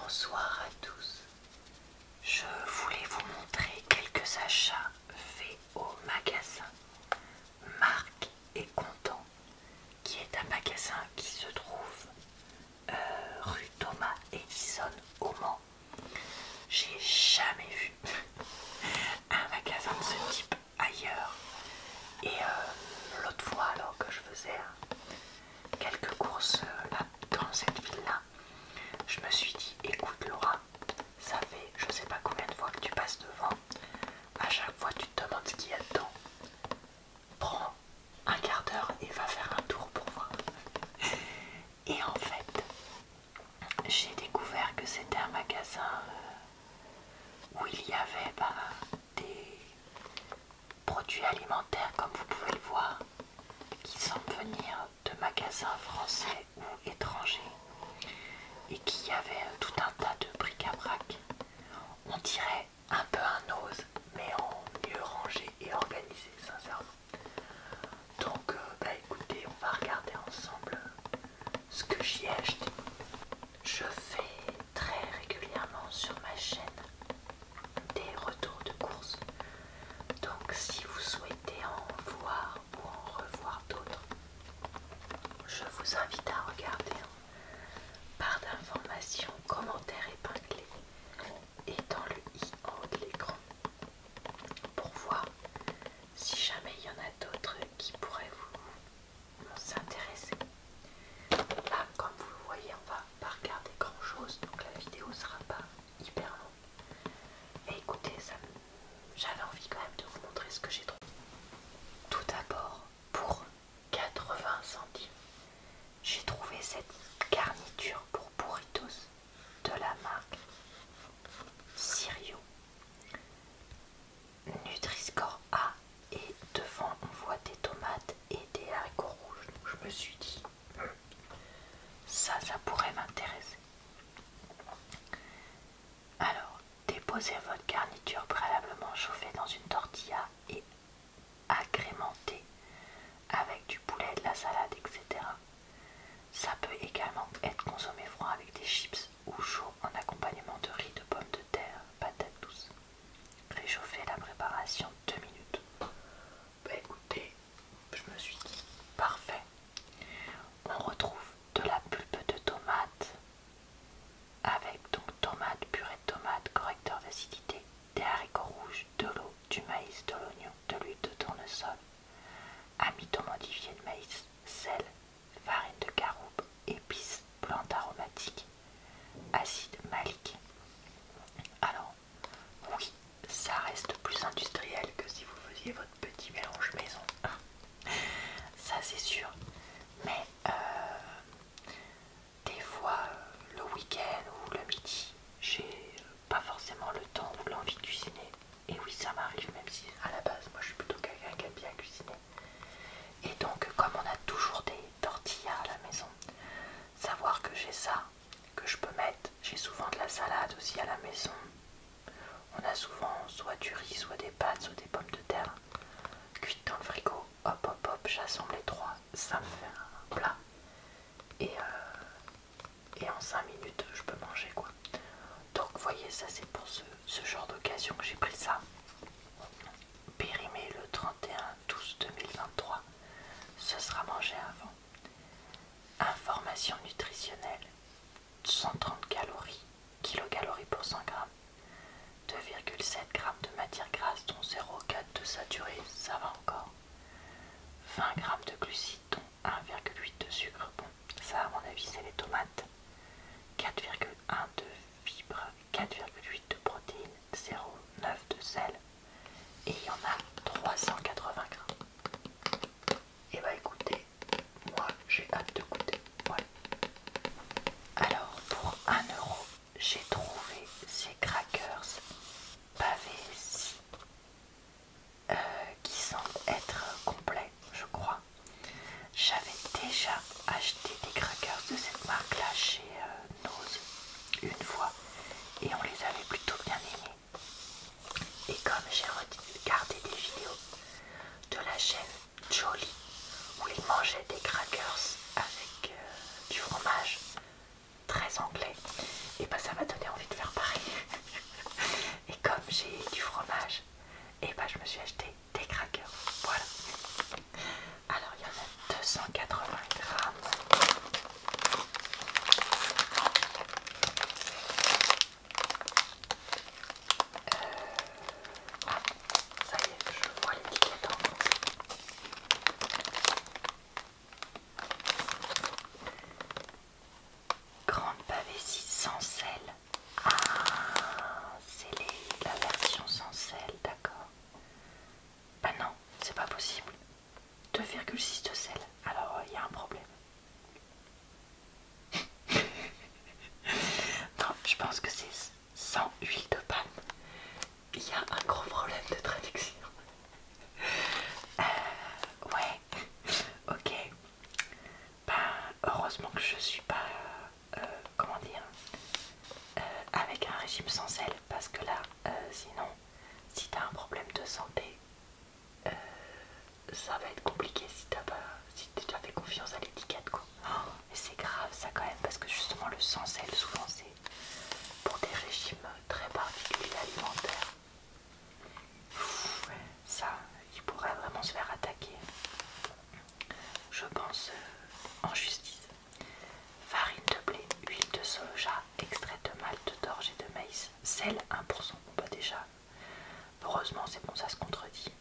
Bonsoir à tous. Je voulais vous montrer quelques achats faits au magasin Marc et Content, qui est un magasin qui se trouve rue Thomas Edison au Mans. J'ai jamais vu un magasin de ce type ailleurs. Et l'autre fois, alors que je faisais quelques courses là dans cette ville-là, je me suis dit, écoute Laura, ça fait je sais pas combien de fois que tu passes devant, à chaque fois tu te demandes ce qu'il y a dedans. Prends un quart d'heure et va faire un tour pour voir. Et en fait, j'ai découvert que c'était un magasin où il y avait des produits alimentaires, comme vous pouvez le voir, qui semblent venir de magasins français ou étrangers, et qu'il y avait tout un tas de bric-à-brac. On dirait un peu un Ose, mais en mieux rangé et organisé, sincèrement. Donc, écoutez, on va regarder ensemble ce que j'y ai acheté. Je fais très régulièrement sur ma chaîne des retours de courses. Donc, si vous souhaitez en voir ou en revoir d'autres, je vous invite à regarder en barre d'informations, commentaires épinglés et dans le i en haut de l'écran pour voir si jamais il y en a d'autres qui pourraient vous s'intéresser. Là, comme vous le voyez, on va pas regarder grand chose, donc la vidéo sera pas hyper longue. Et écoutez, j'avais envie quand même de vous montrer ce que j'ai trouvé. Tout d'abord, pour 80 centimes, j'ai trouvé cette garniture pour burritos de la marque Sirio. Nutri-Score A, et devant on voit des tomates et des haricots rouges. Donc je me suis dit, ça pourrait m'intéresser. Alors, déposez votre garniture préalablement chauffée dans une tortilla et agrémentée avec du poulet, de la salade, etc. Ça peut également être consommé froid avec des chips ou chaud en accompagnement de riz, de pommes de terre, patates douces. Réchauffer la préparation 2 minutes. Écoutez, je me suis dit, parfait. On retrouve de la pulpe de tomate avec donc tomate, purée de tomate, correcteur d'acidité, des haricots rouges, de l'eau, du maïs, de l'oignon, de l'huile de tournesol, amidon modifié de maïs, sel, farine de caroube, épices, plantes aromatiques, acide malique. Alors, oui, ça reste plus industriel que si vous faisiez votre petit mélange maison. Ça c'est sûr. Mais des fois, le week-end ou le midi, j'ai pas forcément le temps ou l'envie de cuisiner. Et oui, ça m'arrive, même si à la base, moi je suis plutôt quelqu'un qui aime bien cuisiner. Et donc, comme on a toujours des tortillas à la maison, savoir que j'ai ça, que je peux mettre, j'ai souvent de la salade aussi à la maison. On a souvent soit du riz, soit des pâtes, soit des pommes de terre cuites dans le frigo. Hop hop hop, j'assemble les trois, ça me fait un plat. Et en 5 minutes, je peux manger quoi. Donc vous voyez, ça c'est pour ce genre d'occasion que j'ai pris ça. Périmé le 31/12/2023. Ce sera mangé avant. Information nutritionnelle: 130 calories, kilocalories pour 100 grammes, 2,7 grammes de matière grasse dont 0,4 de saturé, ça va encore, 20 grammes de glucides dont 1,8 de sucre, bon ça à mon avis c'est les tomates, 4,1 de fibres, 4,8 de protéines, 0,9 de sel, et il y en a 380 grammes. Et bah écoutez, moi j'ai hâte de goûter. Ouais. Alors pour 1 euro, j'ai trouvé ces crackers pavés ici, qui semblent être complets, je crois. J'avais déjà acheté des crackers de cette marque là chez Nose une fois et on les avait plutôt bien aimés. Et comme j'ai regardé des vidéos de la chaîne Jolly où ils mangeaient des crackers avec du fromage très anglais, et bah ça m'a donné sans sel. Ah, c'est la version sans sel, d'accord. Bah non, c'est pas possible. 2,6 de sel, alors il y a un problème. Non, je pense que c'est sans huile de palme. Il y a un gros problème de traduction. Ouais, ok. Ben, heureusement que je suis pas, comment dire, avec un régime sans sel, parce que là, sinon, si t'as un problème de santé, ça va être compliqué si t'as pas, si t'as fait confiance à l'étiquette, quoi. Oh, et c'est grave ça quand même, parce que justement le sans sel, souvent c'est pour des régimes très particuliers alimentaires. Ça, il pourrait vraiment se faire attaquer, je pense, en justice. Farine de blé, huile de soja, extrait de malt d'orge et de maïs, sel 1%. Bon bah déjà, heureusement c'est bon, ça se contredit.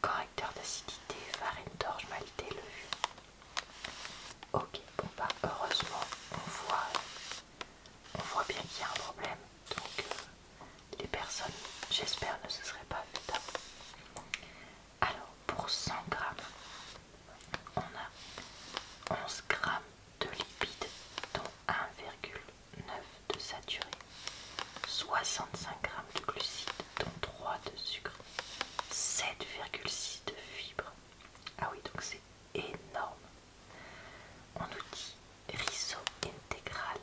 Correcteur d'acidité, farine d'orge maltée, levure. Ok, bon bah heureusement on voit bien qu'il y a un problème. Donc les personnes, j'espère, ne se seraient pas fait avoir. Alors pour 100 grammes, on a 11 grammes de lipides, dont 1,9 de saturé, 65 grammes de glucides, dont 3 de sucre, 7,6 de fibres. Ah oui, donc c'est énorme. On nous dit riso intégrale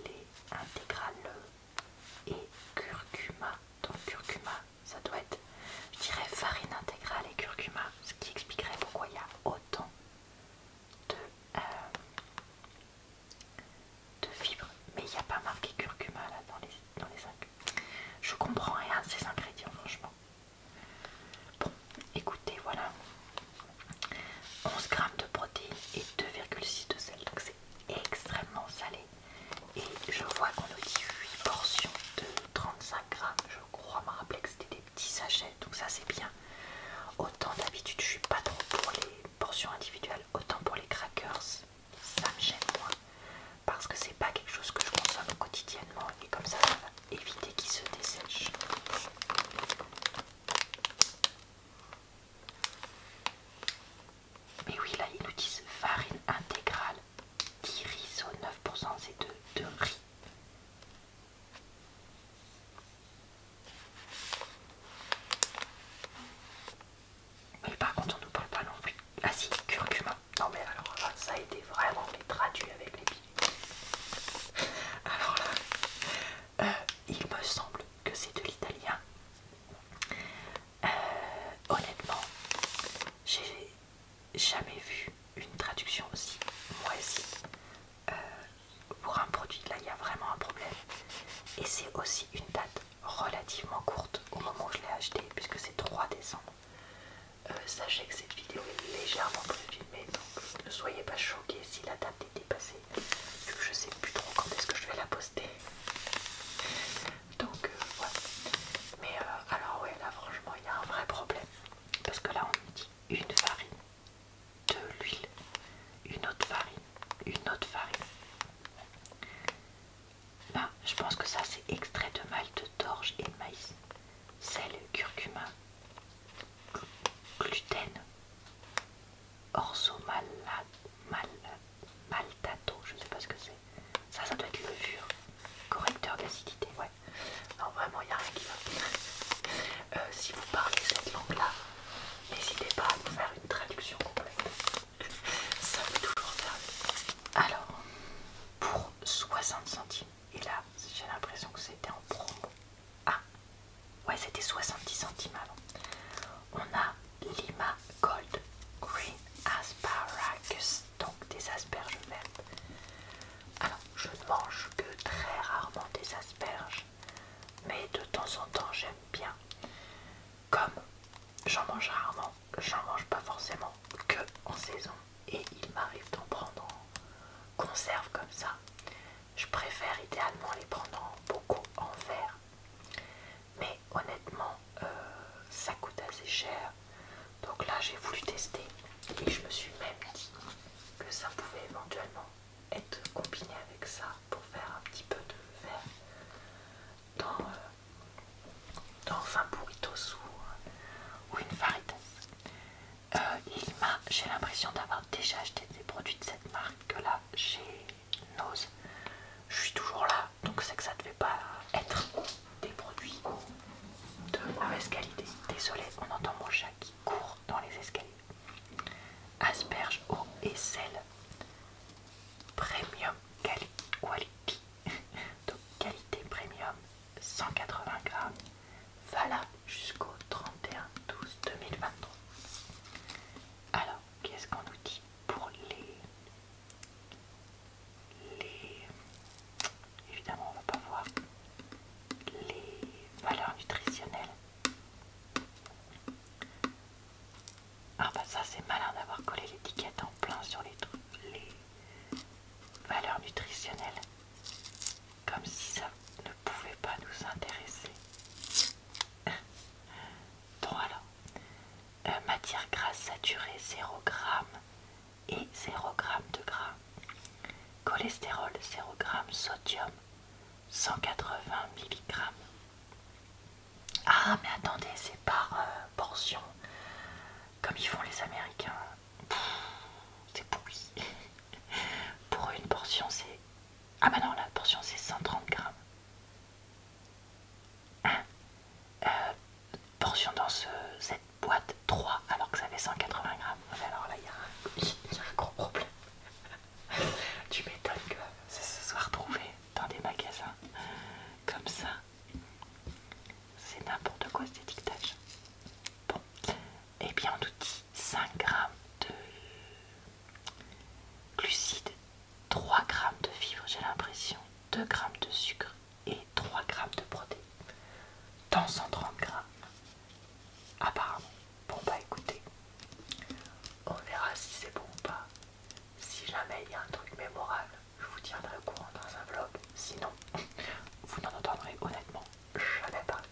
et curcuma. Donc curcuma, ça doit être, je dirais, farine intégrale et curcuma, ce qui expliquerait pourquoi il y a autant de, euh, de fibres. Mais il n'y a pas marqué curcuma là dans les 5. Je comprends rien de ces ingrédients, franchement. Bon, écoutez, voilà. 11 grammes de protéines et 2,6 de sel, donc c'est extrêmement salé. Et je vois qu'on nous dit 8 portions de 35 grammes. Je crois me rappeler que c'était des petits sachets, donc ça c'est bien. Autant d'habitude je suis pas trop pour les portions individuelles, autant pour les crackers, ça me gêne moins. Parce que c'est pas quelque chose que je consomme quotidiennement et comme ça va éviter qu'ils se dessèchent. Mais oui, là ils nous disent farine intégrale, 10 riz au 9%, c'est de riz. Mais par contre, on ne parle pas non plus. Ah si, curcuma. Non mais alors là, ça a été vraiment traduit avec les pieds. Alors là, il me semble que c'est de l'italien. Honnêtement, j'ai jamais vu une traduction aussi moisie pour un produit. Là, il y a vraiment un problème. Et c'est aussi une date relativement courte au moment où je l'ai acheté, puisque c'est 3 décembre. Sachez que cette vidéo est légèrement préfilmée, donc ne soyez pas choqués si la date est dépassée, vu que je sais plus trop quand est-ce que je vais la poster. Donc voilà. Mais alors ouais, là franchement il y a un vrai problème, parce que là on nous dit une farine, de l'huile, une autre farine, une autre farine. Ben, je pense que ça c'est extrait de malt d'orge et de maïs, sel, curcuma, gluten, orzo maltato, je sais pas ce que c'est. Ça doit être levure, correcteur d'acidité, ouais. Non, vraiment, il n'y a rien qui va. Si vous parlez cette langue-là, n'hésitez pas à nous faire une traduction complète. Ça peut toujours servir. Alors, pour 60 centimes, et là, j'ai l'impression que c'était en promo. Ah, ouais, c'était 70 centimes avant. On a Lima Gold Green Asparagus, donc des asperges vertes. Alors, je ne mange que très rarement des asperges, mais de temps en temps j'aime bien. Comme j'en mange rarement, j'en mange pas forcément que en saison, et il m'arrive d'en prendre en conserve comme ça. Je préfère idéalement les prendre beaucoup en verre, mais honnêtement ça coûte assez cher, donc là j'ai voulu tester et je me suis même dit que ça pouvait éventuellement être combiné avec ça pour faire un petit peu de déjà acheté des produits de cette marque que là chez Nose. Je suis toujours là, donc c'est que ça ne devait pas être des produits de mauvaise qualité. Désolé, on entend mon chat qui court dans les escaliers. Asperges, eau et sel. Premium quality. Donc qualité premium, 180 grammes. Valable jusqu'au 31/12/2023. Alors, qu'est-ce qu'on nous dit pour les... Évidemment, on va pas voir les valeurs nutritionnelles. Ah bah ça c'est malin d'avoir collé l'étiquette en plein sur les valeurs nutritionnelles. Comme si ça ne pouvait pas nous intéresser. Bon alors, matière grasse saturée 0 g et 0 g de gras. Cholestérol 0 g, sodium 180 mg. Ah mais attendez, c'est par portion, comme ils font les Américains. C'est pourri. Pour une portion c'est... Ah bah non, la portion c'est 130 grammes. Portion dans cette boîte 3 alors que ça fait 180 grammes. Alors là il y a un gros problème. Tu m'étonnes que ça se soit retrouvé dans des magasins comme ça. C'est n'importe quoi cet étiquetage. Bon, et bien on nous dit 5 grammes de glucides, 3 grammes de fibres, j'ai l'impression, 2 grammes de sucre et 3 grammes de protéines dans 130 grammes. Apparemment. Bon bah écoutez, on verra si c'est bon ou pas. Si jamais il y a un truc mémorable, je vous tiendrai au courant dans un vlog. Sinon, vous n'en entendrez honnêtement jamais parler.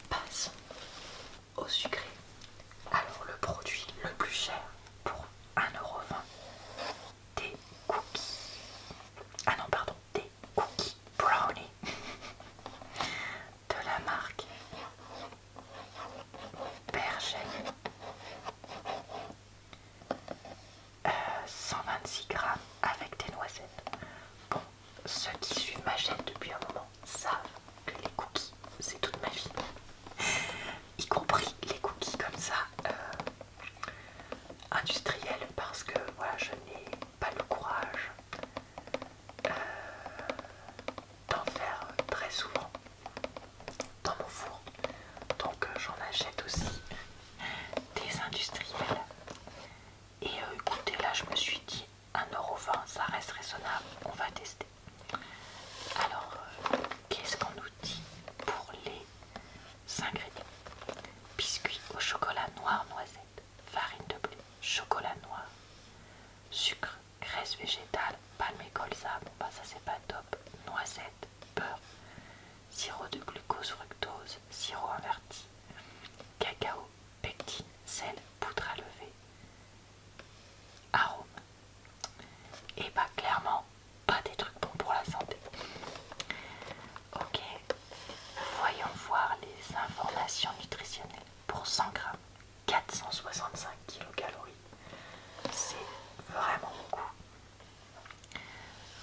Passons au sucré. Alors le produit le plus cher pour 1,20 €, des cookies. Ah non pardon, des cookies brownie de la marque Berger. 126 grammes avec des noisettes. Bon, ceux qui suivent ma chaîne depuis un moment savent que les cookies, c'est toute ma vie. Y compris les cookies comme ça, industriels, parce que voilà, je n'ai pas le courage d'en faire très souvent dans mon four. Donc j'en achète aussi des industriels. Et écoutez, là je me suis dit 1,20 €, ça reste raisonnable, on va tester. Alors, qu'est-ce qu'on nous dit pour les ingrédients? Biscuits au chocolat noir noisette, farine de blé, chocolat noir, sucre, graisse végétale, palme et colza, bon bah ça c'est pas top, noisette, beurre, sirop de glucose, fructose, sirop inverti, cacao, pectine, sel, poudre à lever, arôme. Et bah clairement pas des trucs bons pour la santé. Ok, voyons voir les informations nutritionnelles. Pour 100 grammes, 465 kilocalories, c'est vraiment beaucoup.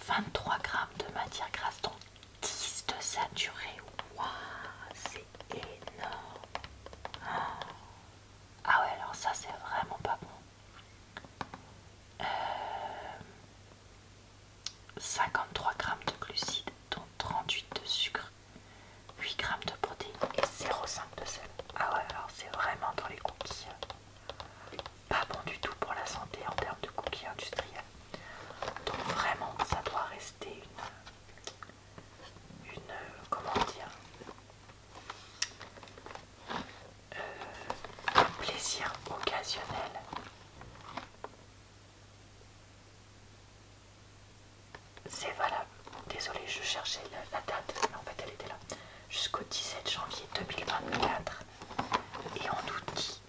23 grammes de matière grasse, dont 10 de saturé. Waouh, c'est énorme. Ah ouais, alors ça c'est vraiment pas bon. 53 grammes de glucides, dont 38 de sucre, 8 grammes de protéines et 0,5 de sel. Ah ouais, alors c'est vraiment dans les cookies pas bon du tout pour la santé en termes de cookies industriels. Donc vraiment, ça doit rester une comment dire, un plaisir occasionnel. C'est valable. Désolée, je cherchais la date, mais en fait elle était là. Jusqu'au 17 janvier 2024. Et on nous dit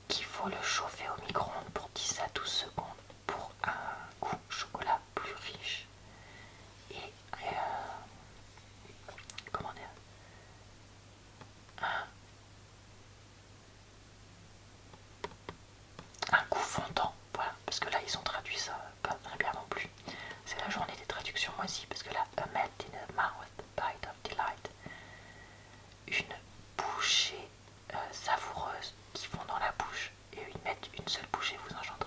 qu'il faut le chauffer au micro-ondes pour 10 à 12 secondes pour un goût chocolat plus riche. Et comment dire, aussi, parce que là, a melt in a mouth, bite of delight. Une bouchée savoureuse qui fond dans la bouche, et ils mettent une seule bouchée vous engendre.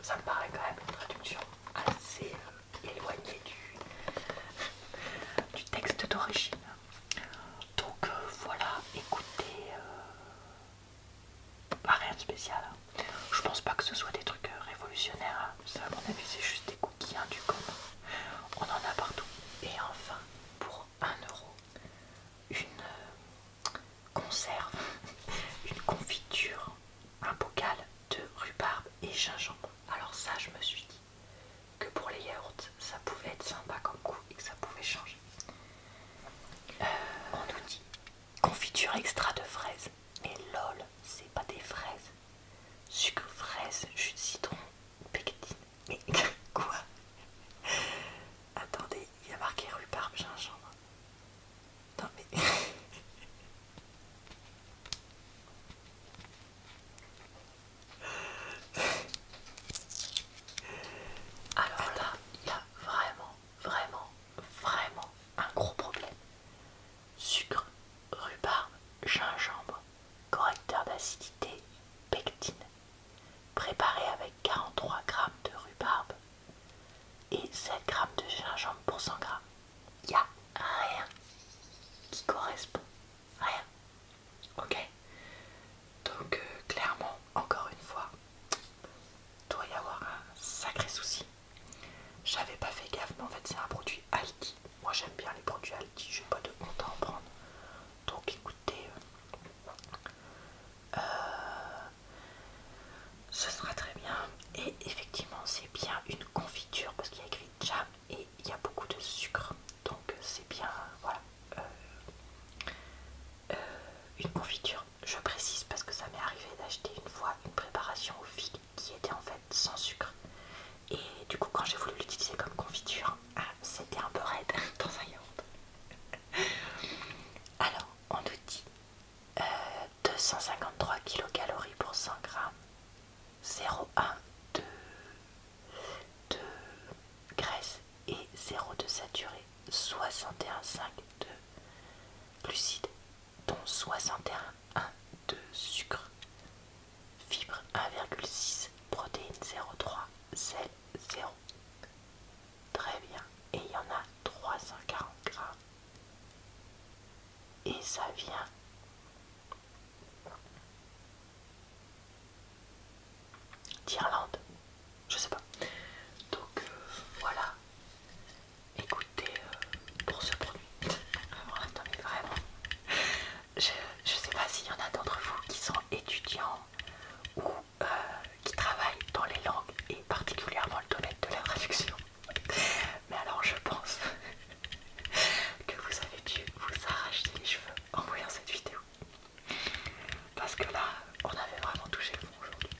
Ça me paraît quand même une traduction assez éloignée du texte d'origine. Donc voilà, écoutez, rien de spécial. Je pense pas que ce soit des trucs révolutionnaires, hein. Ça à mon avis c'est juste des cookies du commun. On en a partout. Et enfin, pour 1 €, une conserve, une confiture, un bocal de rhubarbe et gingembre. Alors ça, je me suis dit que pour les yaourts, ça pouvait être sympa comme goût et que ça pouvait changer. On nous dit confiture extra de fraises. Mais lol, c'est pas des fraises. Sucre fraise, jus de citron, pectine. Mais quoi? Attendez, il y a marqué rhubarbe gingembre. Non mais... Alors là, il y a vraiment un gros problème. Sucre, rhubarbe, gingembre, correcteur d'acidité, pectine. Préparé avec 43 g de rhubarbe et 7 g de gingembre pour 100 g. Il n'y a rien qui correspond. Rien. Ok? Donc clairement, encore une fois, doit y avoir un sacré souci. J'avais pas fait gaffe, mais en fait c'est un produit Aldi. Moi j'aime bien les produits Aldi, j'ai pas de honte à en prendre. Donc écoutez, ce sera très bien. Et effectivement c'est bien une confiture parce qu'il y a écrit jam et il y a beaucoup de sucre. Donc c'est bien, voilà. Une confiture, je précise parce que ça m'est arrivé d'acheter une fois une préparation aux figues qui était en fait sans sucre. Et du coup quand j'ai voulu l'utiliser comme confiture, c'était un peu raide dans un yaourt. Alors on nous dit 253 kcal pour 100 g, 0,1 de graisse et 0,2 saturé, 61,5 de glucides, dont 61,1 de sucre, fibre 1,6, protéines 0,3, sel 0. Très bien. Et il y en a 340 grammes. Et ça vient d'Irlande. Je sais pas. Donc voilà. Écoutez, pour ce produit. Attendez, vraiment. Je sais pas s'il y en a d'entre vous qui sont étudiants ou qui travaillent dans les langues et particulièrement le domaine de la traduction. Mais alors je pense que vous avez dû vous arracher les cheveux en voyant cette vidéo. Parce que là, on avait vraiment touché le fond aujourd'hui.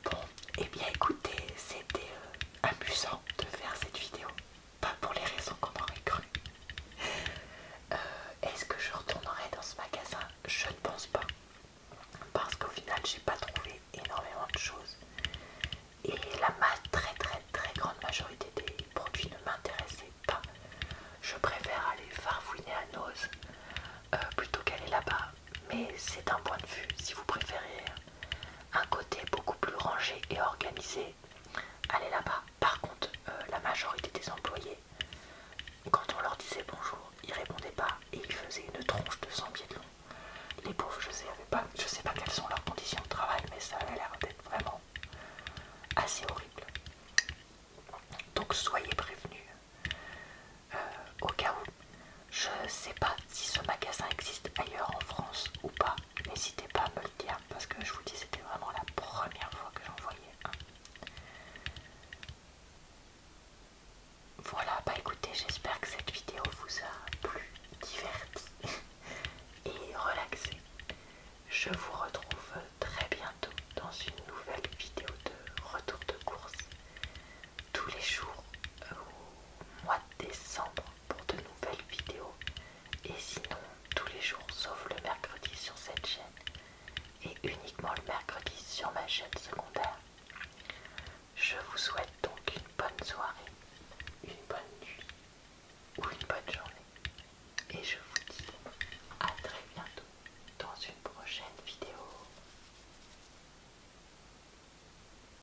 Bon, et bien écoutez, c'était amusant de faire cette vidéo. Pas pour les raisons qu'on aurait cru. Est-ce que je retournerai dans ce magasin? Je ne pense pas. Parce qu'au final, j'ai pas trouvé énormément de choses. Et la très grande majorité des produits ne m'intéressaient pas. Je préfère aller farfouiner à Noz plutôt qu'aller là-bas. Mais c'est un point de vue. Si vous préférez un côté beaucoup plus rangé et organisé, allez là-bas. Par contre, la majorité des employés, quand on leur disait bonjour, ils répondaient pas et ils faisaient une tronche de 100 pieds de long. Les pauvres, je sais pas quelles sont leurs conditions de travail, mais ça a l'air d'être vraiment assez horrible. Donc soyez prévenus. Au cas où, je sais pas si ce magasin existe ailleurs en France ou pas. N'hésitez pas à me le dire parce que je vous dis c'était vraiment la première fois que j'en voyais un. Voilà, bah écoutez, j'espère